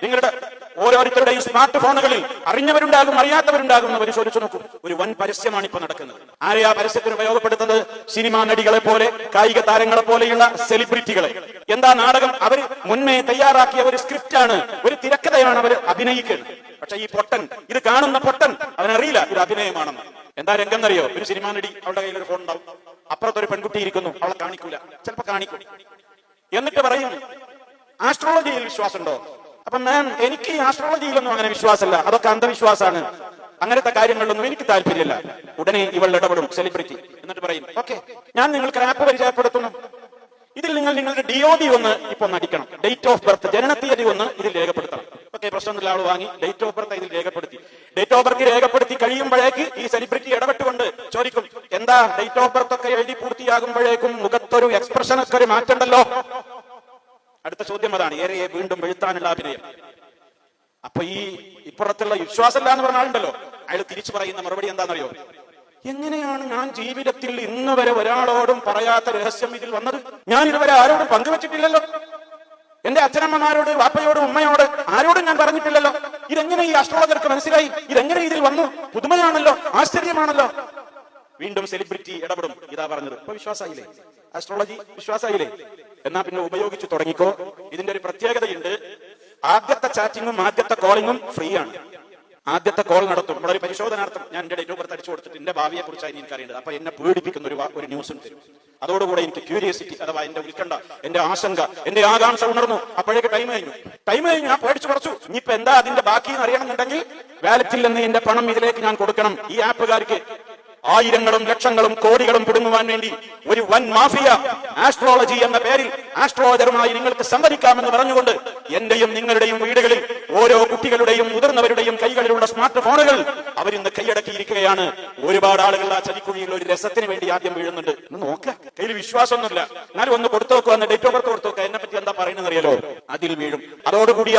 നിങ്ങളുടെ ഓരോരുത്തരുടെയും സ്മാർട്ട് ഫോണുകളിൽ അറിഞ്ഞവരുണ്ടാകും അറിയാത്തവരുണ്ടാകും എന്ന് പരിശോധിച്ചു നോക്കും. ഒരു വൻ പരസ്യമാണ് ഇപ്പൊ നടക്കുന്നത്. ആരെയാ പരസ്യത്തിന് ഉപയോഗപ്പെടുത്തുന്നത്? സിനിമാ നടികളെ പോലെ, കായിക താരങ്ങളെ പോലെയുള്ള സെലിബ്രിറ്റികളെ. എന്താ നാടകം? അവർ മുൻമേ തയ്യാറാക്കിയ ഒരു സ്ക്രിപ്റ്റാണ്, ഒരു തിരക്കഥയാണ് അവർ അഭിനയിക്കുന്നത്. പക്ഷെ ഈ പൊട്ടൻ, ഇത് കാണുന്ന പൊട്ടൻ, അവനറിയില്ല ഇത് അഭിനയമാണെന്ന്. എന്താ രംഗം എന്നറിയോ? ഒരു സിനിമാ നടി, അവളുടെ കയ്യിൽ ഒരു ഫോൺ ഉണ്ടാവും, അപ്പുറത്തൊരു പെൺകുട്ടി ഇരിക്കുന്നു, അവളെ കാണിക്കൂല, ചിലപ്പോ കാണിക്കും. എന്നിട്ട് പറയും ആസ്ട്രോളജിയിൽ വിശ്വാസമുണ്ടോ? അപ്പൊ എനിക്ക് ഈ ആസ്ട്രോളജിയിലൊന്നും അങ്ങനെ വിശ്വാസമല്ല, അതൊക്കെ അന്ധവിശ്വാസമാണ്, അങ്ങനത്തെ കാര്യങ്ങളിലൊന്നും എനിക്ക് താല്പര്യമില്ല. ഉടനെ ഇവൾ ഇടപെടും, സെലിബ്രിറ്റി. എന്നിട്ട് പറയും ഓക്കെ, ഞാൻ നിങ്ങൾക്ക് ആപ്പ് പരിചയപ്പെടുത്തുന്നു, ഇതിൽ നിങ്ങൾ നിങ്ങളുടെ DOB ഒന്ന് ഇപ്പൊ നടിക്കണം, ഡേറ്റ് ഓഫ് ബർത്ത്, ജനനത്തീയതി ഒന്ന് ഇതിൽ രേഖപ്പെടുത്തണം. ഓക്കെ, പ്രശ്നമൊന്നുമില്ല, ആൾ വാങ്ങി ഡേറ്റ് ഓഫ് ബർത്ത് ഇതിൽ രേഖപ്പെടുത്തി. ഡേറ്റ് ഓഫ് ബർത്ത് രേഖപ്പെടുത്തി കഴിയുമ്പോഴേക്ക് ഈ സെലിബ്രിറ്റി ഇടപെട്ടുകൊണ്ട് ചോദിക്കും, എന്താ ഡേറ്റ് ഓഫ് ബർത്ത് ഒക്കെ എഴുതി പൂർത്തിയാകുമ്പോഴേക്കും മുഖത്തൊരു എക്സ്പ്രഷനൊക്കെ ഒരു മാറ്റമുണ്ടല്ലോ. അടുത്ത ചോദ്യം അതാണ്, ഏറെ വീണ്ടും വെഴുത്താനുള്ള അഭിനയം. അപ്പൊ ഈ ഇപ്പുറത്തുള്ള വിശ്വാസമില്ല എന്ന് പറഞ്ഞ ആളുണ്ടല്ലോ, അയാൾ തിരിച്ചു പറയുന്ന മറുപടി എന്താണെന്നറിയോ? എങ്ങനെയാണ് ഞാൻ ജീവിതത്തിൽ ഇന്ന് വരെ ഒരാളോടും പറയാത്ത രഹസ്യം ഇതിൽ വന്നത്? ഞാൻ ഇതുവരെ ആരോടും പങ്കുവച്ചിട്ടില്ലല്ലോ, എന്റെ അച്ഛനമ്മമാരോട്, വാപ്പയോട്, ഉമ്മയോട് ആരോടും ഞാൻ പറഞ്ഞിട്ടില്ലല്ലോ. ഇതെങ്ങനെ ഈ അസ്ട്രോളജർക്ക് മനസ്സിലായി? ഇതെങ്ങനെ ഇതിൽ വന്നു? പുതുമയാണല്ലോ, ആശ്ചര്യമാണല്ലോ. വീണ്ടും സെലിബ്രിറ്റി ഇടപെടും, ഇതാ പറഞ്ഞത്. ഇപ്പൊ വിശ്വാസമായില്ലേ? ആസ്ട്രോളജി വിശ്വാസമായില്ലേ? എന്നാ പിന്നെ ഉപയോഗിച്ചു തുടങ്ങിക്കോ. ഇതിന്റെ ഒരു പ്രത്യേകതയുണ്ട്, ആദ്യത്തെ ചാറ്റിങ്ങും ആദ്യത്തെ കോളിങ്ങും ഫ്രീ ആണ്. ആദ്യത്തെ കോൾ നടത്തും, നമ്മളൊരു പരിശോധനാർത്ഥം ഞാൻ എന്റെ ഡേറ്റ് ഓഫ് ബർത്ത് അടിച്ചു കൊടുത്തിട്ട് എന്റെ ഭാവിയെ കുറിച്ചാണ് എനിക്ക് അറിയേണ്ടത്. അപ്പൊ എന്നെ പേടിപ്പിക്കുന്ന ഒരു ന്യൂസും തരും. അതോടുകൂടെ എനിക്ക് ക്യൂരിയോസിറ്റി, അഥവാ എന്റെ ഉത്കണ്ഠ, എന്റെ ആശങ്ക, എന്റെ ആകാംക്ഷ ഉണർന്നു. അപ്പോഴേക്ക് ടൈം കഴിഞ്ഞു, ഞാൻ പേടിച്ചു കുറച്ചു. ഇനിയിപ്പോ എന്താ അതിന്റെ ബാക്കി എന്ന് അറിയണമെന്നുണ്ടെങ്കിൽ വാലറ്റിൽ നിന്ന് എന്റെ പണം ഇതിലേക്ക് ഞാൻ കൊടുക്കണം. ഈ ആപ്പുകാർക്ക് ആയിരങ്ങളും ലക്ഷങ്ങളും കോടികളും പിടുങ്ങുവാൻ വേണ്ടി ഒരു വൻ മാഫിയ ആസ്ട്രോളജി എന്ന പേരിൽ ആസ്ട്രോളജറുമായി നിങ്ങൾക്ക് സംവദിക്കാമെന്ന് പറഞ്ഞുകൊണ്ട് എന്റെയും നിങ്ങളുടെയും വീടുകളിൽ ഓരോ കുട്ടികളുടെയും മുതിർന്നവരുടെയും കൈകളിലുള്ള സ്മാർട്ട് ഫോണുകൾ അവരിന്ന് കൈയടക്കിയിരിക്കുകയാണ്. ഒരുപാട് ആളുകൾ ആ ചതിക്കുഴിയിൽ ഒരു രസത്തിന് വേണ്ടി ആദ്യം വീഴുന്നുണ്ട്. നോക്ക, കയ്യിൽ വിശ്വാസമൊന്നുമില്ല, എന്നാലും ഒന്ന് കൊടുത്തു നോക്കുക, എന്ന് ഡേറ്റ് ഓഫ് ബർത്ത് കൊടുത്തു നോക്കുക, എന്നെ പറ്റി എന്താ പറയുന്നത് അറിയാലോ, അതിൽ വീഴും. അതോടുകൂടി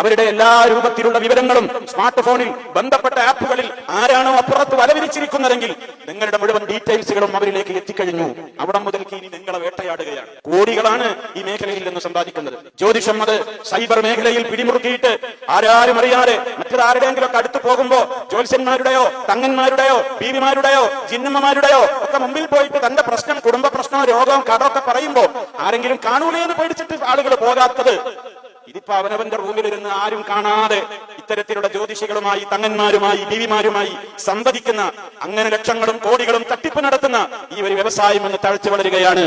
അവരുടെ എല്ലാ രൂപത്തിലുള്ള വിവരങ്ങളും സ്മാർട്ട് ഫോണിൽ ബന്ധപ്പെട്ട ആപ്പുകളിൽ ആരാണോ അപ്പുറത്ത് വലവിരിച്ചിരിക്കുന്നതെങ്കിൽ നിങ്ങളുടെ മുഴുവൻ ഡീറ്റെയിൽസുകളും അവരിലേക്ക് എത്തിക്കഴിഞ്ഞു. അവിടെ മുതൽക്ക് ഇനി നിങ്ങളെ വേട്ടയാടുകയാണ്. കോടികളാണ് ഈ മേഖലയിൽ നിന്ന് സമ്പാദിക്കുന്നത്. ജ്യോതിഷം അത് സൈബർ മേഖലയിൽ പിടിമുറുക്കിയിട്ട് ആരും അറിയാതെ മറ്റൊരാരുടെയെങ്കിലും ഒക്കെ അടുത്ത് പോകുമ്പോ ജ്യോത്സ്യന്മാരുടെയോ തങ്ങന്മാരുടെയോ ബീവിമാരുടെയോ ജിന്നമ്മമാരുടെയോ ഒക്കെ മുമ്പിൽ പോയിട്ട് തന്റെ പ്രശ്നം, കുടുംബ പ്രശ്നമോ രോഗവും കടമൊക്കെ പറയുമ്പോ ആരെങ്കിലും കാണൂലേ എന്ന് പേടിച്ചിട്ട് ആളുകൾ പോകാത്തത്. ഇതിപ്പോ അവനവന്റെ റൂമിലിരുന്ന് ആരും കാണാതെ ഇത്തരത്തിലുള്ള ജ്യോതിഷികളുമായി, തങ്ങന്മാരുമായി, ബീവിമാരുമായി സംവദിക്കുന്ന, അങ്ങനെ ലക്ഷങ്ങളും കോടികളും തട്ടിപ്പ് നടത്തുന്ന ഈ ഒരു വ്യവസായം എന്ന് തഴച്ചു വളരുകയാണ്.